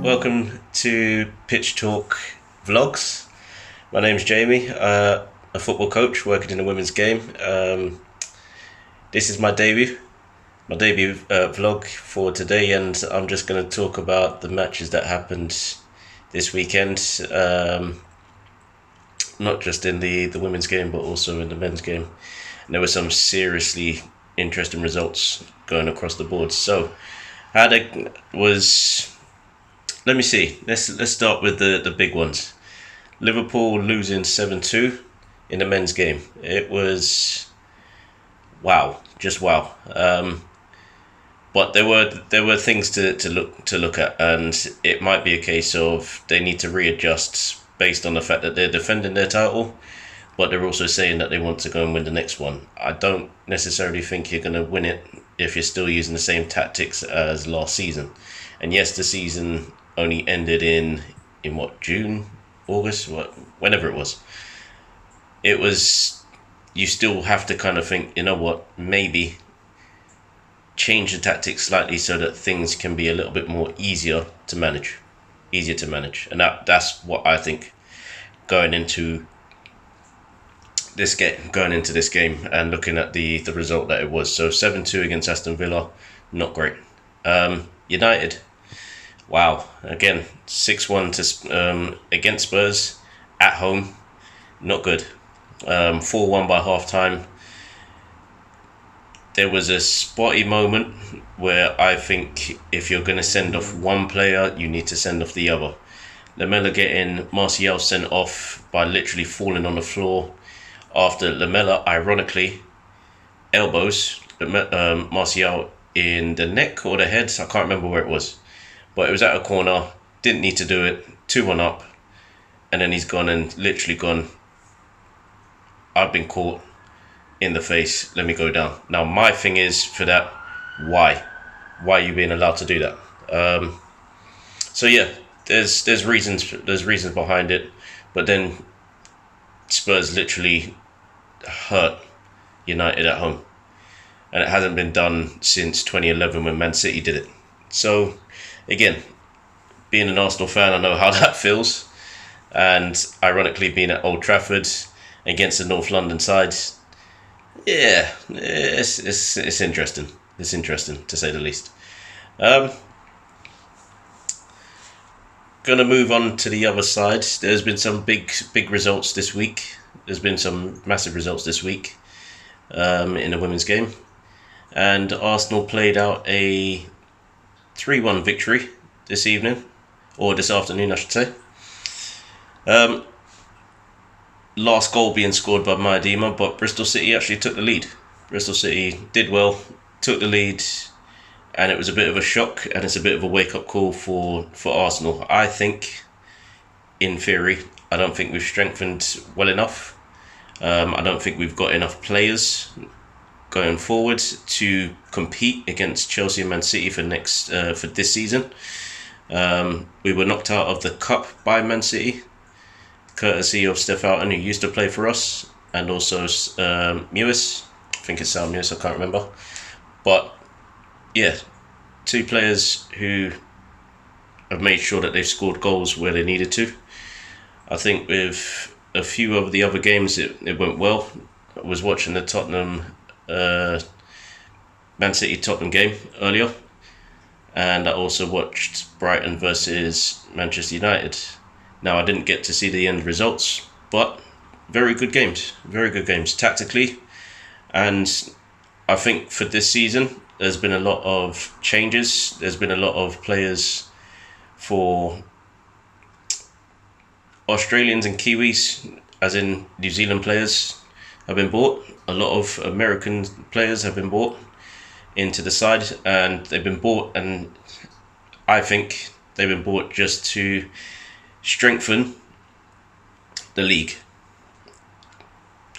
Welcome to Pitch Talk Vlogs. My name's Jaymie, a football coach working in the women's game. This is my debut vlog for today, and I'm just going to talk about the matches that happened this weekend. Not just in the women's game, but also in the men's game. And there were some seriously interesting results going across the board. So, let me see. Let's start with the big ones. Liverpool losing 7-2 in the men's game. It was wow, just wow. But there were things to look at, and it might be a case of they need to readjust based on the fact that they're defending their title, but they're also saying that they want to go and win the next one. I don't necessarily think you're going to win it if you're still using the same tactics as last season. And yes, the season only ended in what, June, August, whenever it was. You still have to kind of think, you know what, maybe change the tactics slightly so that things can be a little bit more easier to manage. And that's what I think going into this game and looking at the result that it was. So 7-2 against Aston Villa, not great. United, wow, again 6-1 against Spurs at home, not good. 4-1 by half time. There was a spotty moment where I think if you're going to send off one player, you need to send off the other. Lamela getting Martial sent off by literally falling on the floor after Lamela, ironically, elbows Martial in the neck or the head. I can't remember where it was. But it was at a corner, didn't need to do it, 2-1 up. And then he's literally gone, I've been caught in the face, let me go down. Now my thing is for that, why are you being allowed to do that? So yeah, there's reasons behind it, but then Spurs literally hurt United at home, and it hasn't been done since 2011 when Man City did it. So again, being an Arsenal fan, I know how that feels, and ironically being at Old Trafford against the North London side, yeah, it's interesting. It's interesting to say the least. Gonna move on to the other side. There's been some big results this week. There's been some massive results this week in the women's game, and Arsenal played out a 3-1 victory this evening, or this afternoon, I should say. Last goal being scored by Maidema, but Bristol City actually took the lead. Bristol City did well, took the lead, and it was a bit of a shock, and it's a bit of a wake-up call for Arsenal. I think, in theory, I don't think we've strengthened well enough. I don't think we've got enough players going forward to compete against Chelsea and Man City for this season. We were knocked out of the cup by Man City, courtesy of Steph Houghton, who used to play for us, and also Mewis. I think it's Sal Mewis, I can't remember. But yeah, two players who have made sure that they've scored goals where they needed to. I think with a few of the other games it went well. I was watching the Man City Tottenham game earlier, and I also watched Brighton versus Manchester United. Now, I didn't get to see the end results, but very good games tactically. And I think for this season, there's been a lot of changes. There's been a lot of players for Australians and Kiwis, as in New Zealand players, have been bought. A lot of American players have been bought into the side, and they've been bought, and I think they've been bought just to strengthen the league.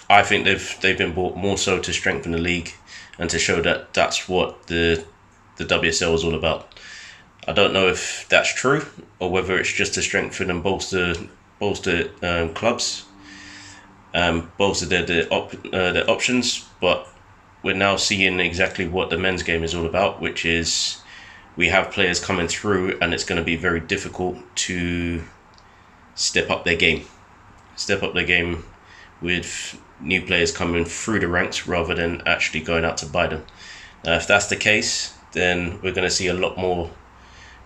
I think they've been bought more so to strengthen the league and to show that that's what the WSL is all about. I don't know if that's true or whether it's just to strengthen and bolster clubs, bolster their options. But we're now seeing exactly what the men's game is all about, which is we have players coming through, and it's going to be very difficult to step up their game. With new players coming through the ranks rather than actually going out to buy them. Now, if that's the case, then we're going to see a lot more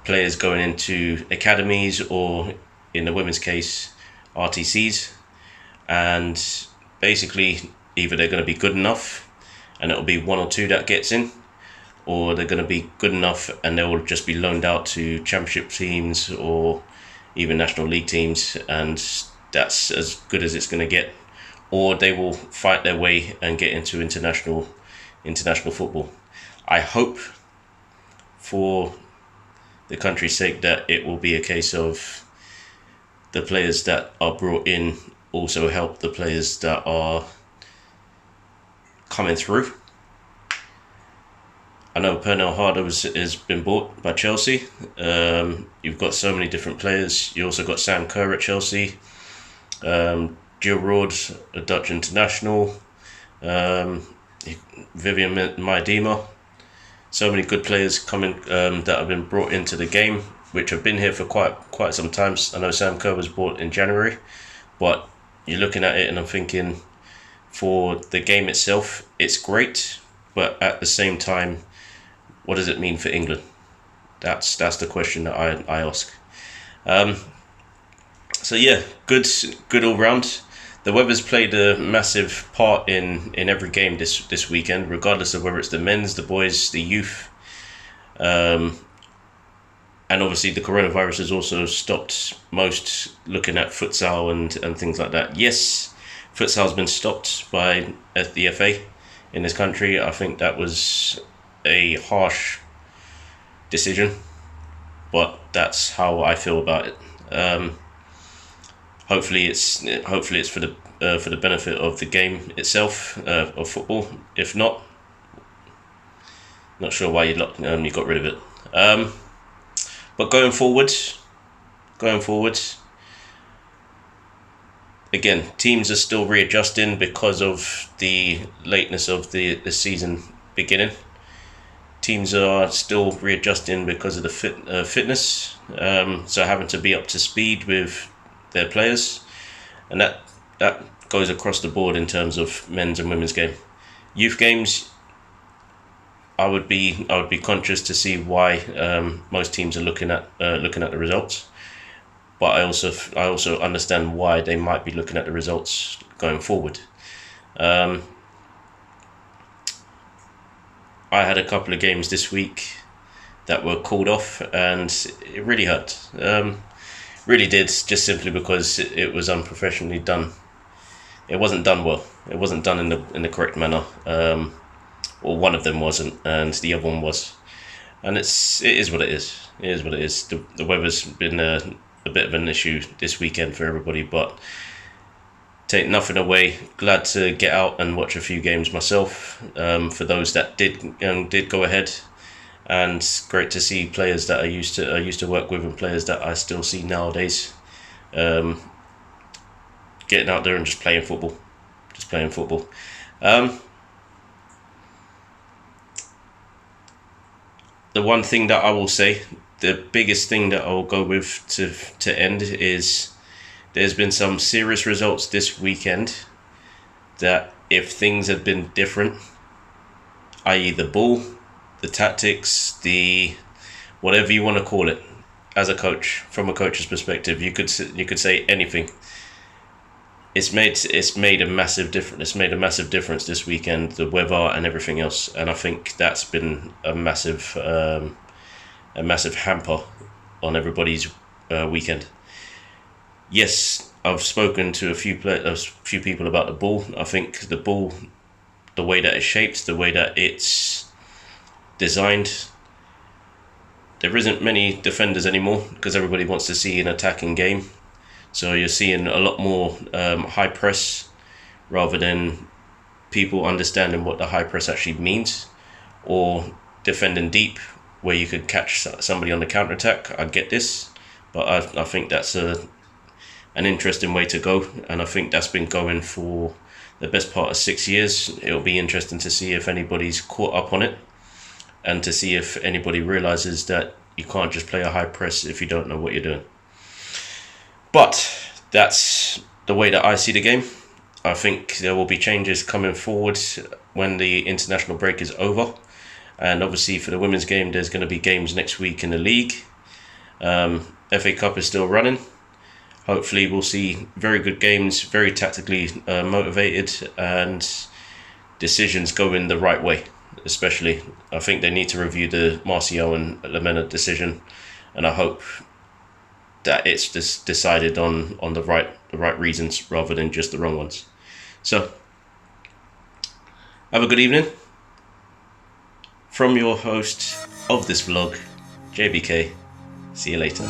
players going into academies, or in the women's case, RTCs, and basically either they're going to be good enough and it'll be one or two that gets in, or they're going to be good enough and they will just be loaned out to championship teams or even national league teams, and that's as good as it's going to get, or they will fight their way and get into international football. I hope, for the country's sake, that it will be a case of the players that are brought in also help the players that are coming through. I know Pernell Harder has been bought by Chelsea. You've got so many different players. You also got Sam Kerr at Chelsea. Jill Roord, a Dutch international. Vivian Miedema. So many good players coming that have been brought into the game, which have been here for quite some time. I know Sam Kerr was bought in January, but you're looking at it and I'm thinking, for the game itself, it's great, but at the same time, what does it mean for England? That's the question that I ask. So yeah, good all round. The weather's played a massive part in every game this weekend, regardless of whether it's the men's, the boys, the youth. And obviously the coronavirus has also stopped most looking at futsal and things like that. Yes, futsal's been stopped by the FA in this country. I think that was a harsh decision, but that's how I feel about it. Hopefully it's for the benefit of the game itself, of football. If not sure why you got rid of it. But going forward, again, teams are still readjusting because of the lateness of the season beginning. Teams are still readjusting because of the fitness, so having to be up to speed with their players, and that goes across the board in terms of men's and women's game. Youth games, I would be conscious to see why most teams are looking at the results, but I also understand why they might be looking at the results going forward. I had a couple of games this week that were called off, and it really hurt. Really did, just simply because it was unprofessionally done. It wasn't done well. It wasn't done in the correct manner. Or one of them wasn't, and the other one was. And it is what it is. It is what it is. The weather's been a bit of an issue this weekend for everybody, but take nothing away. Glad to get out and watch a few games myself. For those that did go ahead. And great to see players that I used to work with and players that I still see nowadays, getting out there and just playing football. The one thing that I will say, the biggest thing that I will go with to end, is there's been some serious results this weekend that, if things had been different, i.e. the ball, the tactics, the whatever you want to call it, as a coach, from a coach's perspective, you could say anything. It's made a massive difference. It's made a massive difference this weekend, the weather and everything else, and I think that's been a massive hamper on everybody's weekend. Yes, I've spoken to a few people about the ball. I think the ball, the way that it's shaped, the way that it's designed, there isn't many defenders anymore because everybody wants to see an attacking game. So you're seeing a lot more high press rather than people understanding what the high press actually means, or defending deep where you could catch somebody on the counter attack. I get this, but I think that's an interesting way to go, and I think that's been going for the best part of 6 years. It'll be interesting to see if anybody's caught up on it. and to see if anybody realizes that you can't just play a high press if you don't know what you're doing. But that's the way that I see the game. I think there will be changes coming forward when the international break is over. And obviously for the women's game, there's going to be games next week in the league. FA Cup is still running. Hopefully we'll see very good games, very tactically motivated, and decisions going the right way. Especially, I think they need to review the Martial and Lamena decision, and I hope that it's just decided on the right reasons rather than just the wrong ones. So, have a good evening. From your host of this vlog, JBK. See you later.